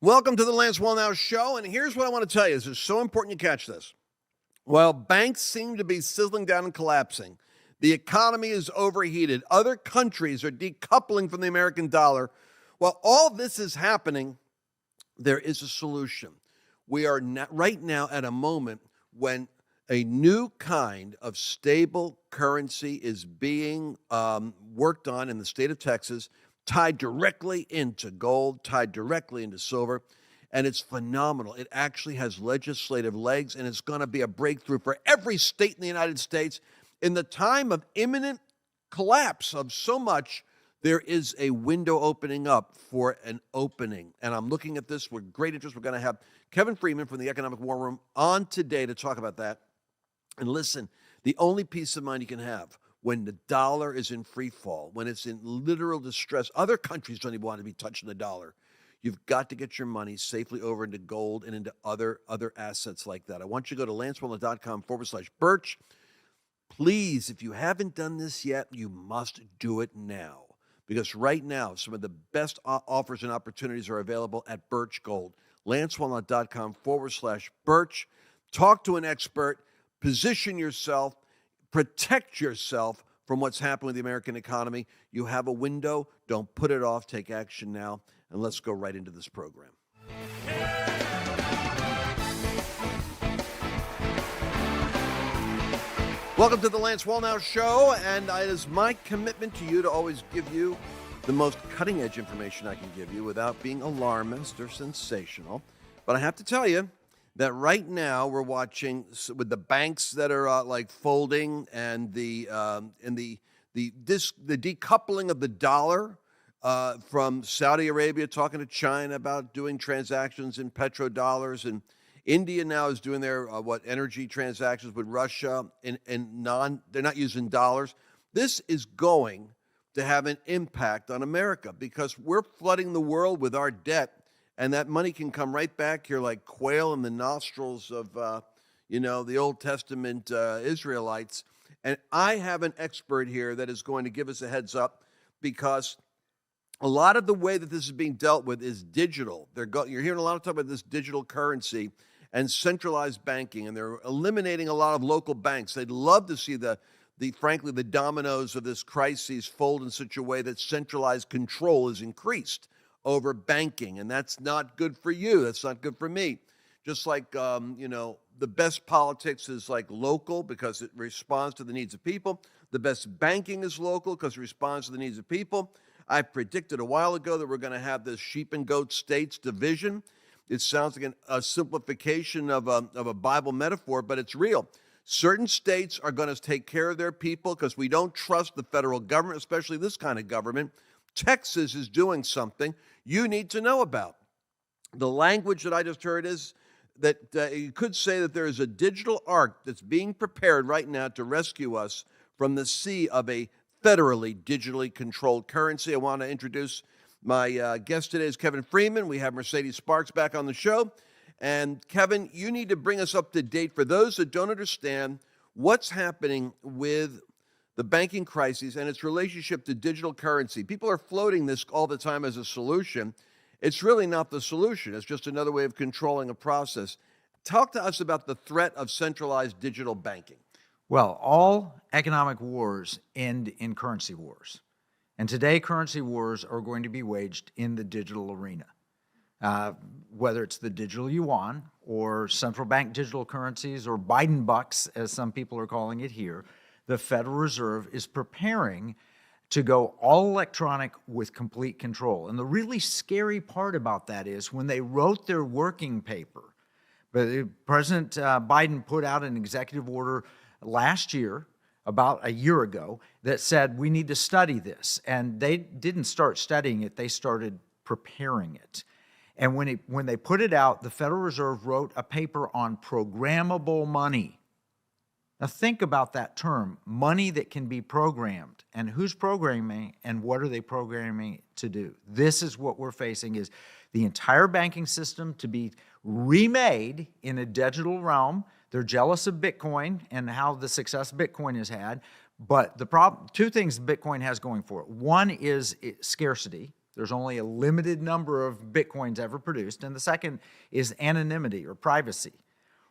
Welcome to the Lance Wallnau Show, and here's what I want to tell you. This is so important you catch this. While banks seem to be sizzling down and collapsing, the economy is overheated. Other countries are decoupling from the American dollar. While all this is happening, there is a solution. We are right now at a moment when a new kind of stable currency is being worked on in the state of Texas, tied directly into gold, tied directly into silver, and it's phenomenal. It actually has legislative legs, and it's going to be a breakthrough for every state in the United States. In the time of imminent collapse of so much, there is a window opening up for an opening, and I'm looking at this with great interest. We're going to have Kevin Freeman from the Economic War Room on today to talk about that. And listen, the only peace of mind you can have when the dollar is in free fall, when it's in literal distress, other countries don't even want to be touching the dollar. You've got to get your money safely over into gold and into other assets like that. I want you to go to lancewallnau.com/Birch. Please, if you haven't done this yet, you must do it now. Because right now, some of the best offers and opportunities are available at Birch Gold. lancewallnau.com/Birch. Talk to an expert. Position yourself. Protect yourself from what's happening with the American economy. You have a window. Don't put it off. Take action now. And let's go right into this program. Welcome to the Lance Wallnau Show. And it is my commitment to you to always give you the most cutting-edge information I can give you without being alarmist or sensational. But I have to tell you that right now we're watching with the banks that are like folding and the decoupling of the dollar from Saudi Arabia talking to China about doing transactions in petrodollars, and India now is doing their energy transactions with Russia they're not using dollars. This is going to have an impact on America because we're flooding the world with our debt. And that money can come right back here like quail in the nostrils of, the Old Testament Israelites. And I have an expert here that is going to give us a heads up because a lot of the way that this is being dealt with is digital. You're hearing a lot of talk about this digital currency and centralized banking, and they're eliminating a lot of local banks. They'd love to see frankly, the dominoes of this crisis fold in such a way that centralized control is increased over banking, and that's not good for you. That's not good for me. Just like, the best politics is like local because it responds to the needs of people. The best banking is local because it responds to the needs of people. I predicted a while ago that we're going to have this sheep and goat states division. It sounds like a simplification of a Bible metaphor, but it's real. Certain states are going to take care of their people because we don't trust the federal government, especially this kind of government. Texas is doing something you need to know about. The language that I just heard is that you could say that there is a digital ark that's being prepared right now to rescue us from the sea of a federally, digitally controlled currency. I want to introduce my guest today is Kevin Freeman. We have Mercedes Sparks back on the show. And Kevin, you need to bring us up to date for those that don't understand what's happening with the banking crisis and its relationship to digital currency. People are floating this all the time as a solution. It's really not the solution. It's just another way of controlling a process. Talk to us about the threat of centralized digital banking. Well, all economic wars end in currency wars. And today, currency wars are going to be waged in the digital arena. Whether it's the digital yuan or central bank digital currencies or Biden bucks, as some people are calling it here, the Federal Reserve is preparing to go all electronic with complete control. And the really scary part about that is when they wrote their working paper, President Biden put out an executive order last year, about a year ago, that said we need to study this. And they didn't start studying it, they started preparing it. And when they put it out, the Federal Reserve wrote a paper on programmable money. Now think about that term, money that can be programmed. And who's programming and what are they programming to do? This is what we're facing, is the entire banking system to be remade in a digital realm. They're jealous of Bitcoin and how the success Bitcoin has had. But the problem, two things Bitcoin has going for it. One is scarcity. There's only a limited number of Bitcoins ever produced. And the second is anonymity or privacy.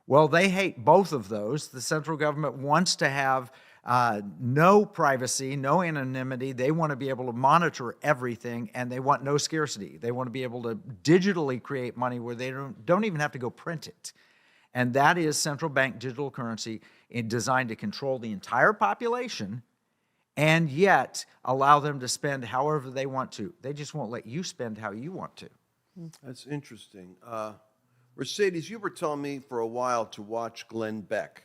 Well, they hate both of those. The central government wants to have no privacy, no anonymity. They want to be able to monitor everything, and they want no scarcity. They want to be able to digitally create money where they don't even have to go print it. And that is central bank digital currency designed to control the entire population and yet allow them to spend however they want to. They just won't let you spend how you want to. That's interesting. Mercedes, you were telling me for a while to watch Glenn Beck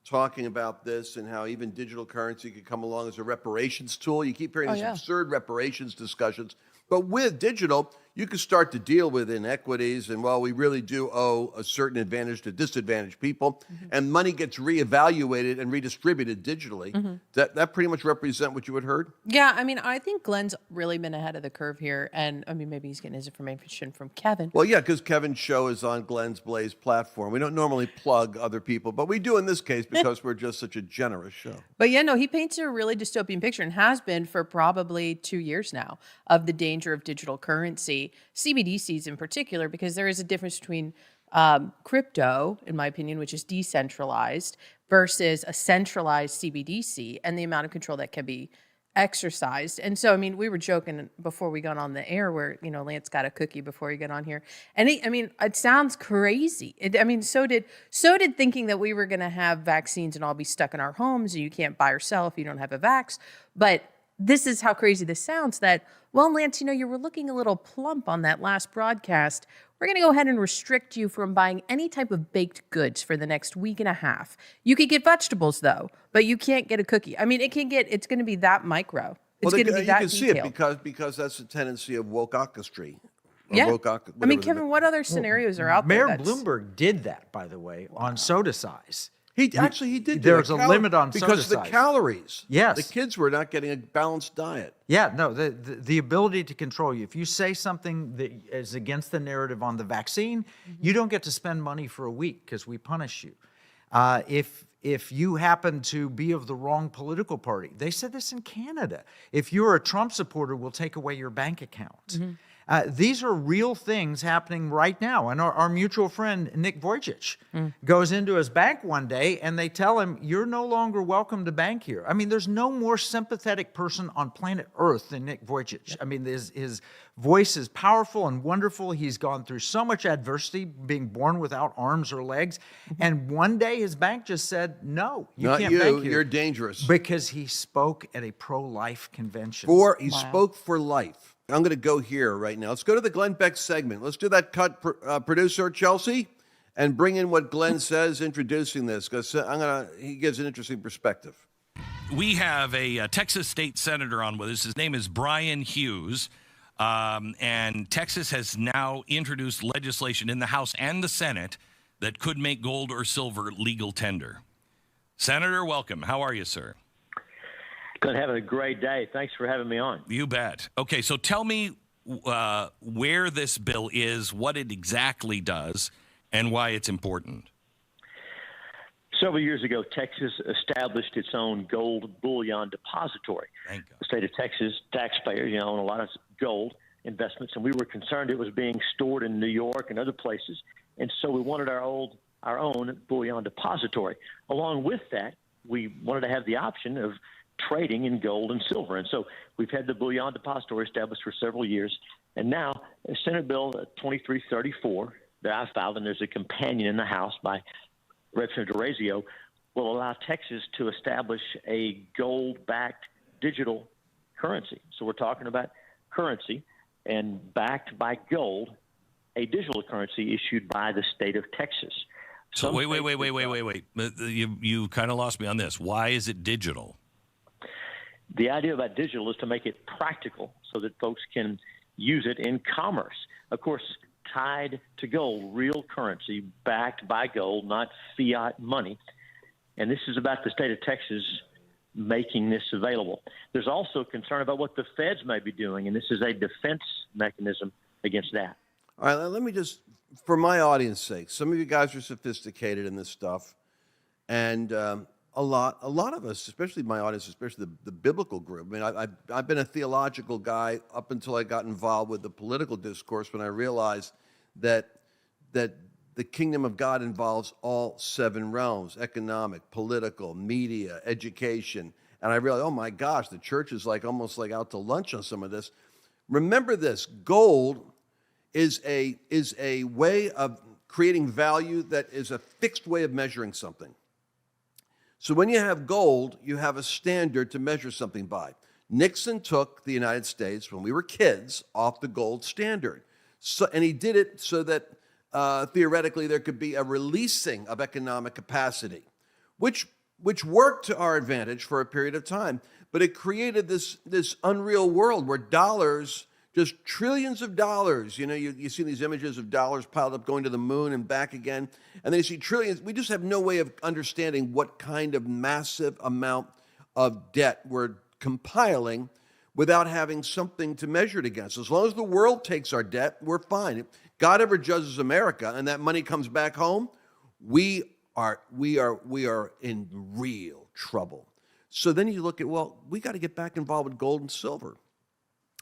talking about this and how even digital currency could come along as a reparations tool. You keep hearing these absurd reparations discussions. But with digital, you can start to deal with inequities. And while we really do owe a certain advantage to disadvantaged people, and money gets reevaluated and redistributed digitally, that pretty much represent what you had heard? Yeah, I mean, I think Glenn's really been ahead of the curve here. And I mean, maybe he's getting his information from Kevin. Well, yeah, because Kevin's show is on Glenn's Blaze platform. We don't normally plug other people, but we do in this case because we're just such a generous show. But yeah, no, he paints a really dystopian picture and has been for probably 2 years now of the danger of digital currency, CBDCs in particular, because there is a difference between crypto, in my opinion, which is decentralized, versus a centralized CBDC and the amount of control that can be exercised. And so, I mean, we were joking before we got on the air where, you know, Lance got a cookie before he got on here. And I mean, it sounds crazy. So did thinking that we were going to have vaccines and all be stuck in our homes and you can't buy or sell if you don't have a vax. But this is how crazy this sounds that, well, Lance, you know, you were looking a little plump on that last broadcast. We're going to go ahead and restrict you from buying any type of baked goods for the next week and a half. You could get vegetables, though, but you can't get a cookie. I mean, it's going to be that micro. It's going to be that detailed. You can see it because that's the tendency of wokeocracy. Yeah. I mean, Kevin, what other scenarios are out there? Mayor Bloomberg did that, by the way, on soda size. He did. There's a limit on soda because of the size. Calories. Yes, the kids were not getting a balanced diet. Yeah, no, the ability to control you. If you say something that is against the narrative on the vaccine, you don't get to spend money for a week because we punish you. If you happen to be of the wrong political party, they said this in Canada. If you're a Trump supporter, we'll take away your bank account. These are real things happening right now. And our mutual friend, Nick Vujicic, goes into his bank one day and they tell him, you're no longer welcome to bank here. I mean, there's no more sympathetic person on planet Earth than Nick Vujicic. I mean, his voice is powerful and wonderful. He's gone through so much adversity, being born without arms or legs. And one day his bank just said, no, you can't bank here. You're dangerous. Because he spoke at a pro-life convention. He spoke for life. I'm going to go here right now. Let's go to the Glenn Beck segment. Let's do that cut, producer Chelsea, and bring in what Glenn says introducing this, because he gives an interesting perspective. We have a Texas state senator on with us. His name is Brian Hughes, and Texas has now introduced legislation in the House and the Senate that could make gold or silver legal tender. Senator, welcome. How are you, sir? Good, having a great day. Thanks for having me on. You bet. Okay, so tell me where this bill is, what it exactly does, and why it's important. Several years ago, Texas established its own gold bullion depository. Thank God. The state of Texas taxpayers, own a lot of gold investments, and we were concerned it was being stored in New York and other places, and so we wanted our own bullion depository. Along with that, we wanted to have the option of trading in gold and silver. And so we've had the bullion depository established for several years. And now Senate Bill 2334 that I filed, and there's a companion in the House by Representative DeRazio, will allow Texas to establish a gold-backed digital currency. So we're talking about currency and backed by gold, a digital currency issued by the state of Texas. So wait. You kind of lost me on this. Why is it digital? The idea about digital is to make it practical so that folks can use it in commerce. Of course, tied to gold, real currency backed by gold, not fiat money. And this is about the state of Texas making this available. There's also concern about what the feds may be doing, and this is a defense mechanism against that. All right, let me just, for my audience's sake, some of you guys are sophisticated in this stuff, and a lot of us, especially my audience, especially the biblical group. I mean, I've been a theological guy up until I got involved with the political discourse when I realized that the kingdom of God involves all 7 realms: economic, political, media, education. And I realized, oh my gosh, the church is almost like out to lunch on some of this. Remember this: gold is a way of creating value that is a fixed way of measuring something. So when you have gold, you have a standard to measure something by. Nixon took the United States, when we were kids, off the gold standard. And he did it so that theoretically there could be a releasing of economic capacity, which worked to our advantage for a period of time. But it created this unreal world where dollars, just trillions of dollars, you see these images of dollars piled up going to the moon and back again, and then you see trillions. We just have no way of understanding what kind of massive amount of debt we're compiling without having something to measure it against. As long as the world takes our debt, we're fine. If God ever judges America and that money comes back home, we are in real trouble. So then you look at, well, we got to get back involved with gold and silver.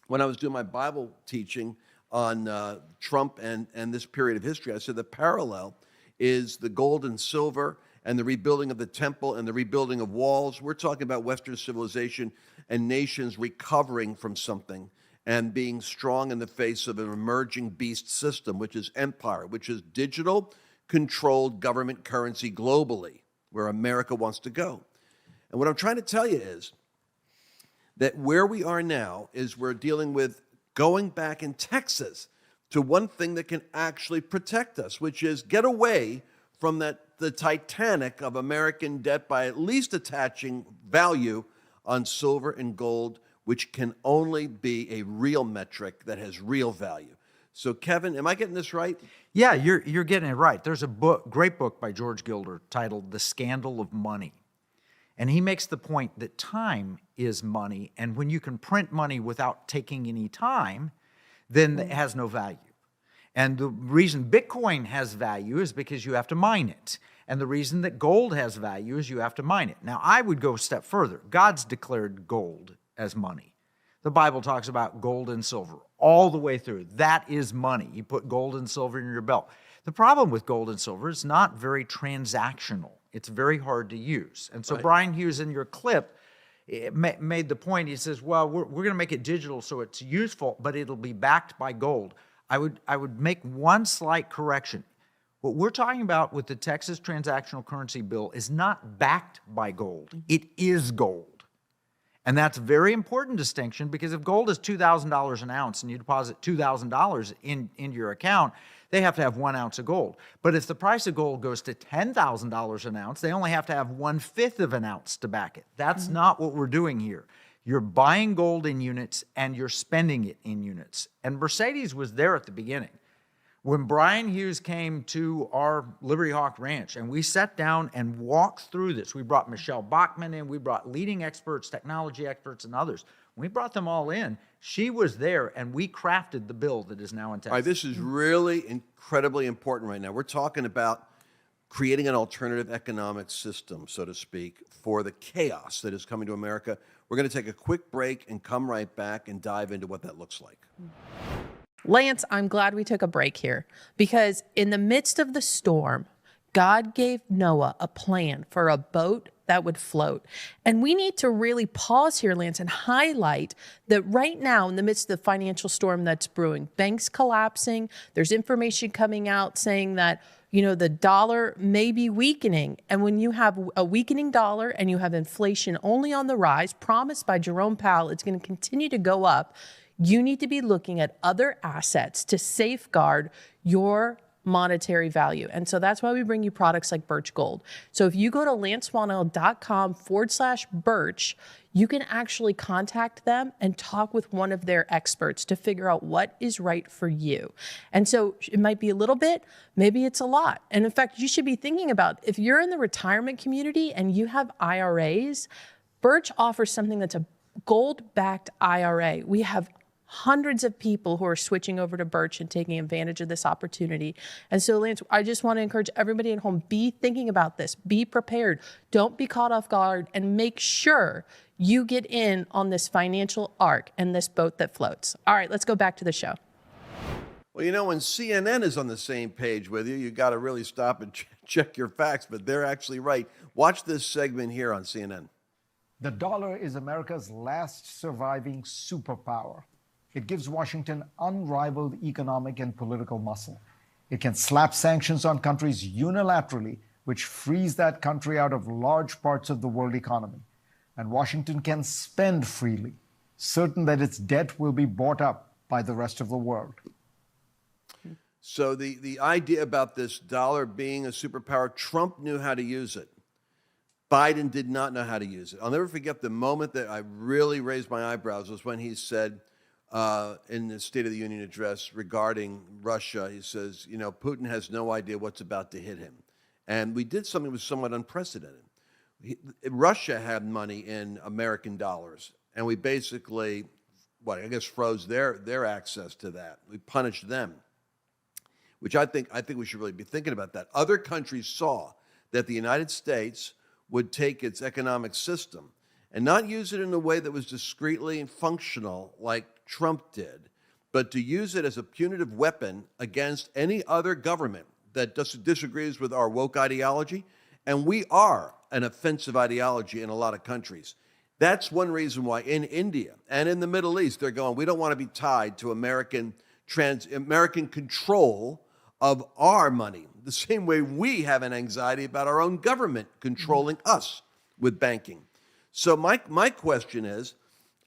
When I was doing my Bible teaching on Trump and this period of history, I said the parallel is the gold and silver and the rebuilding of the temple and the rebuilding of walls. We're talking about Western civilization and nations recovering from something and being strong in the face of an emerging beast system, which is empire, which is digital controlled government currency globally, where America wants to go. And what I'm trying to tell you is that where we are now is we're dealing with going back in Texas to one thing that can actually protect us, which is get away from the Titanic of American debt by at least attaching value on silver and gold, which can only be a real metric that has real value. So, Kevin, am I getting this right? Yeah, you're getting it right. There's a great book by George Gilder titled The Scandal of Money. And he makes the point that time is money, and when you can print money without taking any time, then it has no value. And the reason Bitcoin has value is because you have to mine it. And the reason that gold has value is you have to mine it. Now, I would go a step further. God's declared gold as money. The Bible talks about gold and silver all the way through. That is money. You put gold and silver in your belt. The problem with gold and silver is not very transactional. It's very hard to use. And so right. Brian Hughes, in your clip, made the point. He says, well, we're going to make it digital so it's useful, but it'll be backed by gold. I would make one slight correction. What we're talking about with the Texas Transactional Currency Bill is not backed by gold. It is gold. And that's a very important distinction, because if gold is $2,000 an ounce and you deposit $2,000 into your account, they have to have 1 ounce of gold. But if the price of gold goes to $10,000 an ounce, they only have to have 1/5 of an ounce to back it. That's not what we're doing here. You're buying gold in units and you're spending it in units. And Mercedes was there at the beginning. When Brian Hughes came to our Liberty Hawk Ranch and we sat down and walked through this, we brought Michelle Bachman in, we brought leading experts, technology experts, and others. We brought them all in. She was there, and we crafted the bill that is now in Texas. All right, this is really incredibly important right now. We're talking about creating an alternative economic system, so to speak, for the chaos that is coming to America. We're going to take a quick break and come right back and dive into what that looks like. Lance, I'm glad we took a break here, because in the midst of the storm, God gave Noah a plan for a boat that would float. And we need to really pause here, Lance, and highlight that right now, in the midst of the financial storm that's brewing, banks collapsing, there's information coming out saying that, the dollar may be weakening. And when you have a weakening dollar and you have inflation only on the rise, promised by Jerome Powell, it's going to continue to go up. You need to be looking at other assets to safeguard your monetary value. And so that's why we bring you products like Birch Gold. So if you go to lancewallnau.com/Birch, you can actually contact them and talk with one of their experts to figure out what is right for you. And so it might be a little bit, maybe it's a lot. And in fact, you should be thinking about, if you're in the retirement community and you have IRAs, Birch offers something that's a gold-backed IRA. We have hundreds of people who are switching over to Birch and taking advantage of this opportunity. And so, Lance, I just want to encourage everybody at home, be thinking about this, be prepared, don't be caught off guard, and make sure you get in on this financial arc and this boat that floats. All right, let's go back to the show. Well, you know, when CNN is on the same page with you, you got to really stop and check your facts, but they're actually right. Watch this segment here on CNN. The dollar is America's last surviving superpower. It gives Washington unrivaled economic and political muscle. It can slap sanctions on countries unilaterally, which frees that country out of large parts of the world economy. And Washington can spend freely, certain that its debt will be bought up by the rest of the world. So the idea about this dollar being a superpower, Trump knew how to use it. Biden did not know how to use it. I'll never forget the moment that I really raised my eyebrows was when he said in the State of the Union address regarding Russia, he says, you know, Putin has no idea what's about to hit him. And we did something that was somewhat unprecedented. Russia had money in American dollars, and we basically, froze their access to that. We punished them, which I think we should really be thinking about that. Other countries saw that the United States would take its economic system and not use it in a way that was discreetly and functional like Trump did, but to use it as a punitive weapon against any other government that disagrees with our woke ideology. And we are an offensive ideology in a lot of countries. That's one reason why in India and in the Middle East, they're going, we don't want to be tied to American control of our money, the same way we have an anxiety about our own government controlling us with banking. So my question is,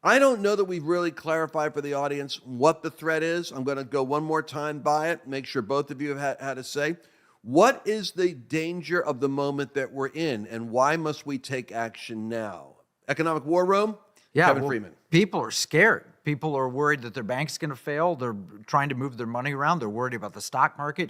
I don't know that we've really clarified for the audience what the threat is. I'm going to go one more time by it, make sure both of you have had to say. What is the danger of the moment that we're in, and why must we take action now? Economic War Room? Yeah, Kevin Freeman. People are scared. People are worried that their bank's going to fail. They're trying to move their money around. They're worried about the stock market.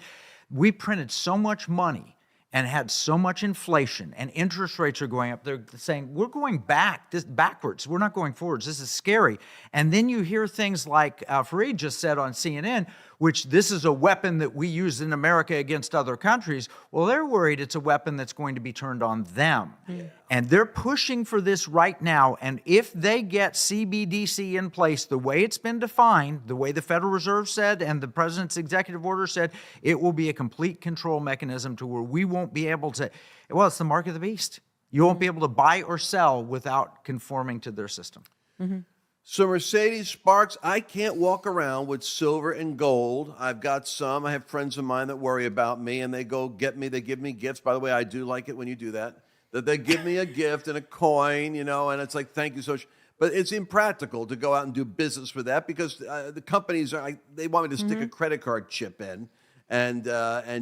We printed so much money and had so much inflation, and interest rates are going up. They're saying, we're going backwards. We're not going forwards. This is scary. And then you hear things like Fareed just said on CNN, which this is a weapon that we use in America against other countries. Well, they're worried it's a weapon that's going to be turned on them. Yeah. And they're pushing for this right now. And if they get CBDC in place the way it's been defined, the way the Federal Reserve said and the president's executive order said, it will be a complete control mechanism to where we won't be able to, well, it's the mark of the beast. You won't be able to buy or sell without conforming to their system. Mm-hmm. So Mercedes Sparks, I can't walk around with silver and gold. I've got some. I have friends of mine that worry about me, and they give me gifts. By the way, I do like it when you do that they give me a gift and a coin, you know, and it's like, thank you so much. But it's impractical to go out and do business with that because the companies, they want me to stick a credit card chip in and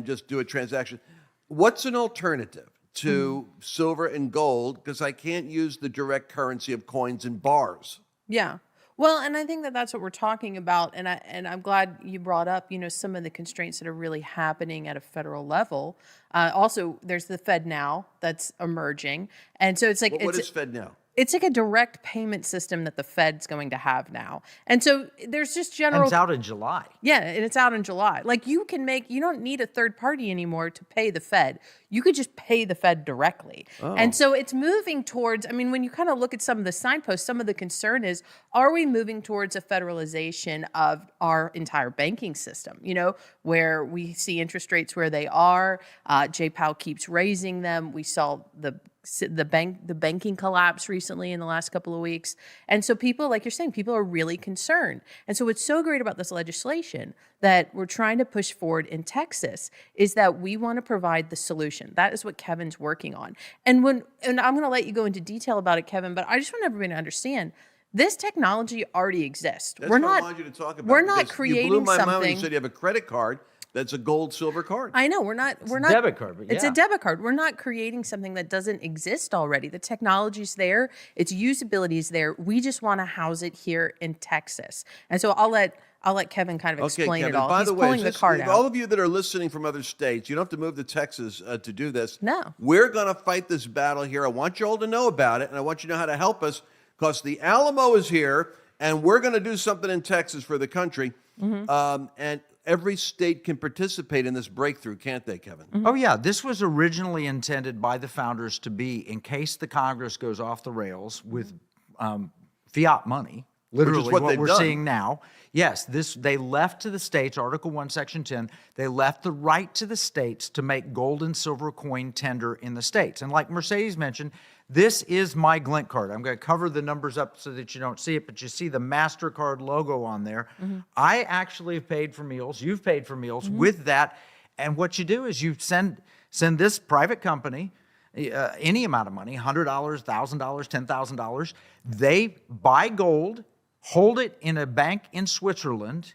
just do a transaction. What's an alternative to silver and gold? Because I can't use the direct currency of coins and bars. Yeah. Well, and I think that that's what we're talking about. And I'm glad you brought up, you know, some of the constraints that are really happening at a federal level. Also, there's the Fed Now that's emerging. And so it's like... What is Fed Now? It's like a direct payment system that the Fed's going to have now. And so there's just general... And it's out in July. Yeah, and it's out in July. Like you don't need a third party anymore to pay the Fed. You could just pay the Fed directly. Oh. And so it's moving towards, I mean, when you kind of look at some of the signposts, some of the concern is, are we moving towards a federalization of our entire banking system? You know, where we see interest rates where they are. Jay Powell keeps raising them. We saw the banking collapse recently in the last couple of weeks. And so people, like you're saying, people are really concerned. And so what's so great about this legislation that we're trying to push forward in Texas is that we want to provide the solution. That is what Kevin's working on. And I'm going to let you go into detail about it, Kevin, but I just want everybody to understand this technology already exists. That's what I wanted you to talk about. We're not creating you blew my something. Mind when you said you have a credit card. That's a gold, silver card. I know, we're not. It's a debit card, but yeah. It's a debit card. We're not creating something that doesn't exist already. The technology's there. Its usability is there. We just want to house it here in Texas. And so I'll let Kevin kind of explain Kevin, it all. By He's the way, pulling the card out. All of you that are listening from other states, you don't have to move to Texas to do this. No. We're going to fight this battle here. I want you all to know about it, and I want you to know how to help us because the Alamo is here. and we're going to do something in Texas for the country. And every state can participate in this breakthrough, can't they, Kevin? Oh, yeah. This was originally intended by the founders to be in case the Congress goes off the rails with fiat money, literally what what they've we're done. seeing now. Yes, they left to the states, Article 1, Section 10, they left the right to the states to make gold and silver coin tender in the states. And like Mercedes mentioned, this is my Glint card. I'm going to cover the numbers up so that you don't see it, but you see the MasterCard logo on there. I actually have paid for meals. You've paid for meals with that. And what you do is you send this private company any amount of money, $100, $1,000, $10,000. They buy gold, hold it in a bank in Switzerland,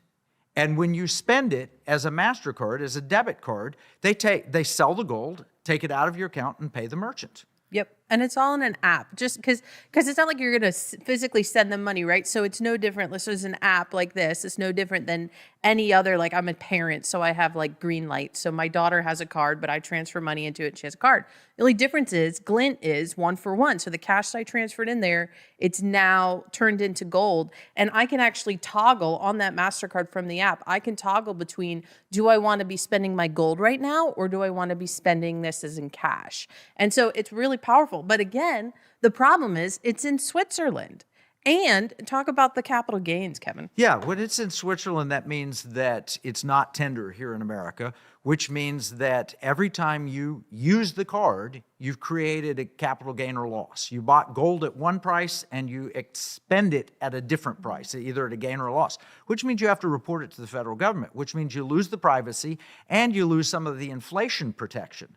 and when you spend it as a MasterCard, as a debit card, they sell the gold, take it out of your account, and pay the merchant. Yep. And it's all in an app, just because it's not like you're going to physically send them money, right? So it's no different. This is an app like this. It's no different than any other, like I'm a parent, so I have like green light. So my daughter has a card, but I transfer money into it and she has a card. The only difference is Glint is 1 for 1. So the cash that I transferred in there, it's now turned into gold. And I can actually toggle on that MasterCard from the app. I can toggle between, do I want to be spending my gold right now, or do I want to be spending this as in cash? And so it's really powerful. But again, the problem is it's in Switzerland. And talk about the capital gains, Kevin. Yeah, when it's in Switzerland, that means that it's not tender here in America, which means that every time you use the card, you've created a capital gain or loss. You bought gold at one price and you expend it at a different price, either at a gain or a loss, which means you have to report it to the federal government, which means you lose the privacy and you lose some of the inflation protection.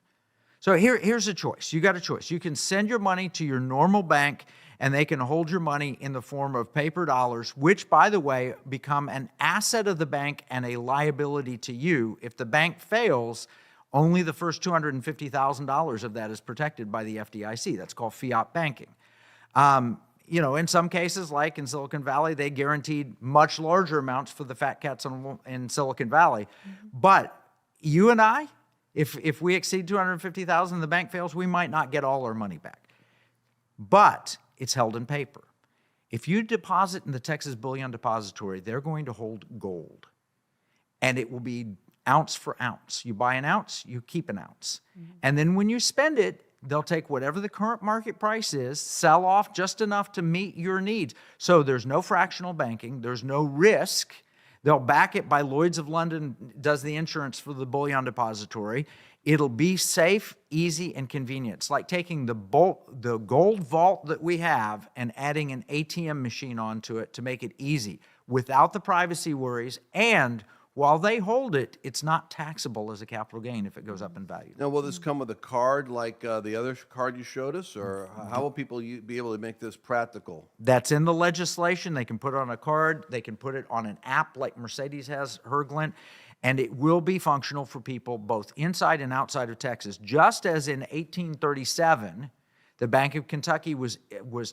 So here's a choice. You got a choice. You can send your money to your normal bank and they can hold your money in the form of paper dollars, which, by the way, become an asset of the bank and a liability to you. If the bank fails, only the first $250,000 of that is protected by the FDIC. That's called fiat banking. In some cases, like in Silicon Valley, they guaranteed much larger amounts for the fat cats in Silicon Valley. But you and I, if we exceed $250,000 and the bank fails, we might not get all our money back. But it's held in paper. If you deposit in the Texas Bullion Depository, they're going to hold gold. And it will be ounce for ounce. You buy an ounce, you keep an ounce. And then when you spend it, they'll take whatever the current market price is, sell off just enough to meet your needs. So there's no fractional banking, there's no risk. They'll back it by Lloyd's of London, does the insurance for the Bullion Depository. It'll be safe, easy, and convenient. It's like taking the gold vault that we have and adding an ATM machine onto it to make it easy without the privacy worries. And while they hold it, it's not taxable as a capital gain if it goes up in value. Now, will this come with a card like the other card you showed us, or how will people be able to make this practical? That's in the legislation. They can put it on a card. They can put it on an app like Mercedes has her Glint. And it will be functional for people both inside and outside of Texas. Just as in 1837, the Bank of Kentucky was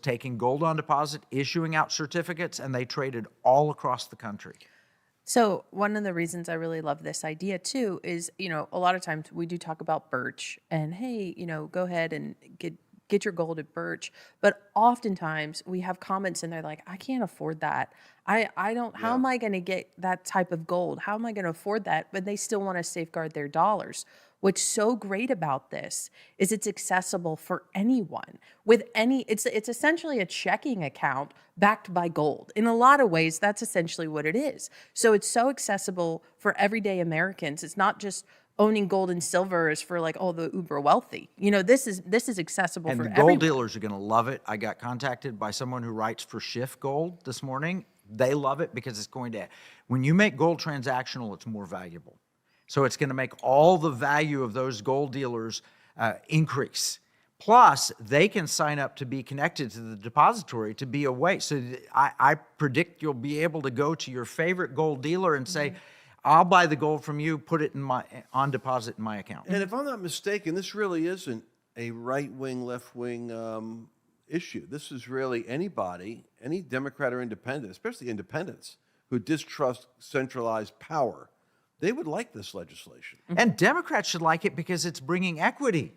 taking gold on deposit, issuing out certificates, and they traded all across the country. So one of the reasons I really love this idea too is, a lot of times we do talk about Birch and, hey, go ahead and get your gold at Birch. But oftentimes we have comments and they're like, I can't afford that. I don't, how am I going to get that type of gold? How am I going to afford that? But they still want to safeguard their dollars. What's so great about this is it's accessible for anyone with it's essentially a checking account backed by gold. In a lot of ways, that's essentially what it is. So it's so accessible for everyday Americans. It's not just owning gold and silver is for like, the uber wealthy. This is accessible and for the everyone. gold dealers are going to love it. I got contacted by someone who writes for Schiff Gold this morning. They love it because it's going to, when you make gold transactional, it's more valuable. So it's going to make all the value of those gold dealers increase. Plus, they can sign up to be connected to the depository to be away. So I predict you'll be able to go to your favorite gold dealer and say, I'll buy the gold from you, put it on deposit in my account. And if I'm not mistaken, this really isn't a right-wing, left-wing issue. This is really anybody, any Democrat or independent, especially independents, who distrust centralized power. They would like this legislation. And Democrats should like it because it's bringing equity.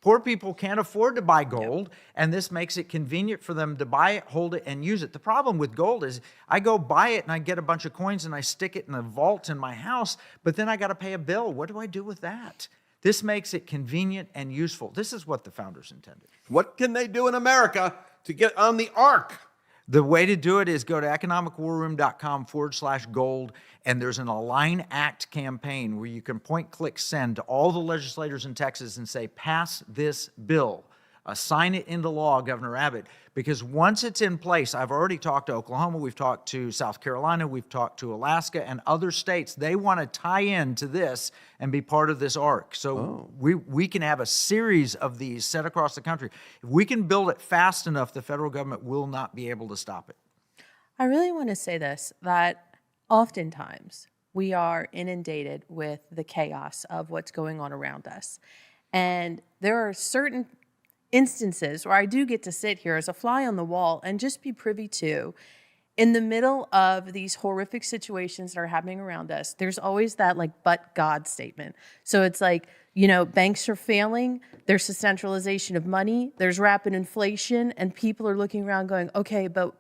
Poor people can't afford to buy gold, and this makes it convenient for them to buy it, hold it, and use it. The problem with gold is I go buy it and I get a bunch of coins and I stick it in a vault in my house, but then I got to pay a bill. What do I do with that? This makes it convenient and useful. This is what the founders intended. What can they do in America to get on the ark? The way to do it is go to economicwarroom.com/gold, and there's an Align Act campaign where you can point, click, send to all the legislators in Texas and say, pass this bill. Sign it into law, Governor Abbott, because once it's in place, I've already talked to Oklahoma, we've talked to South Carolina, we've talked to Alaska and other states. They want to tie in to this and be part of this arc. So we can have a series of these set across the country. If we can build it fast enough, the federal government will not be able to stop it. I really want to say this, that oftentimes we are inundated with the chaos of what's going on around us. And there are certain instances where I do get to sit here as a fly on the wall and just be privy to, in the middle of these horrific situations that are happening around us, there's always that but God statement. So it's banks are failing, there's a centralization of money, there's rapid inflation, and people are looking around going, okay, but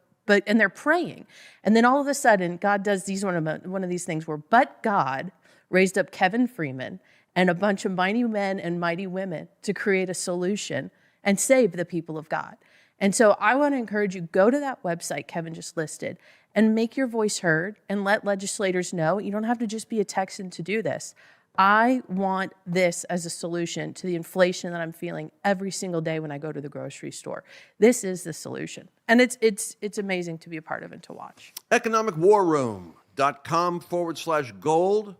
and they're praying. And then all of a sudden, God does one of these things where, but God raised up Kevin Freeman and a bunch of mighty men and mighty women to create a solution and save the people of God. And so I want to encourage you, go to that website Kevin just listed and make your voice heard and let legislators know. You don't have to just be a Texan to do this. I want this as a solution to the inflation that I'm feeling every single day when I go to the grocery store. This is the solution. And it's amazing to be a part of and to watch. economicwarroom.com/gold.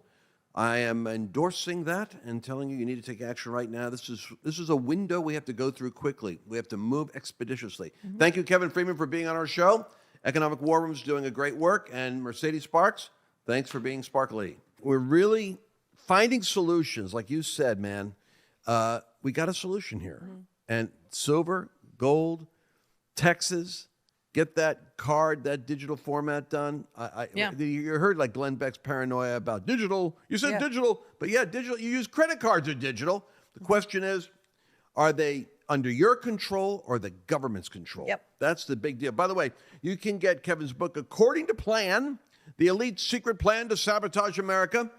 I am endorsing that and telling you need to take action right now. This is a window we have to go through quickly. We have to move expeditiously. Thank you, Kevin Freeman, for being on our show. Economic War Room's doing a great work. And Mercedes Sparks, thanks for being sparkly. We're really finding solutions. Like you said, man, we got a solution here. And silver, gold, Texas, get that card, that digital format done. You heard Glenn Beck's paranoia about digital. You said digital, but digital. You use credit cards are digital. The question is, are they under your control or the government's control? Yep. That's the big deal. By the way, you can get Kevin's book, According to Plan, The Elite Secret Plan to Sabotage America.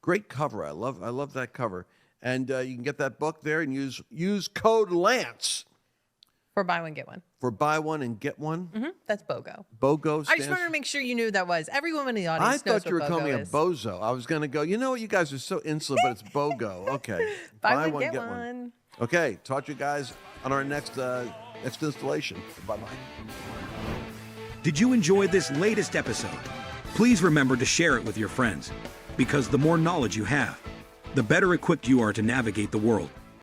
Great cover. I love that cover. And you can get that book there and use code LANCE. For buy one, get one. For buy one and get one? That's BOGO. BOGO stands I just wanted to make sure you knew that was. Every woman in the audience I knows thought you were what calling me BOGO a is. bozo. I was going to go, you know what, you guys are so insular, but it's BOGO. Okay. Buy one, get one. Okay. Talk to you guys on our next installation. Bye-bye. Did you enjoy this latest episode? Please remember to share it with your friends, because the more knowledge you have, the better equipped you are to navigate the world.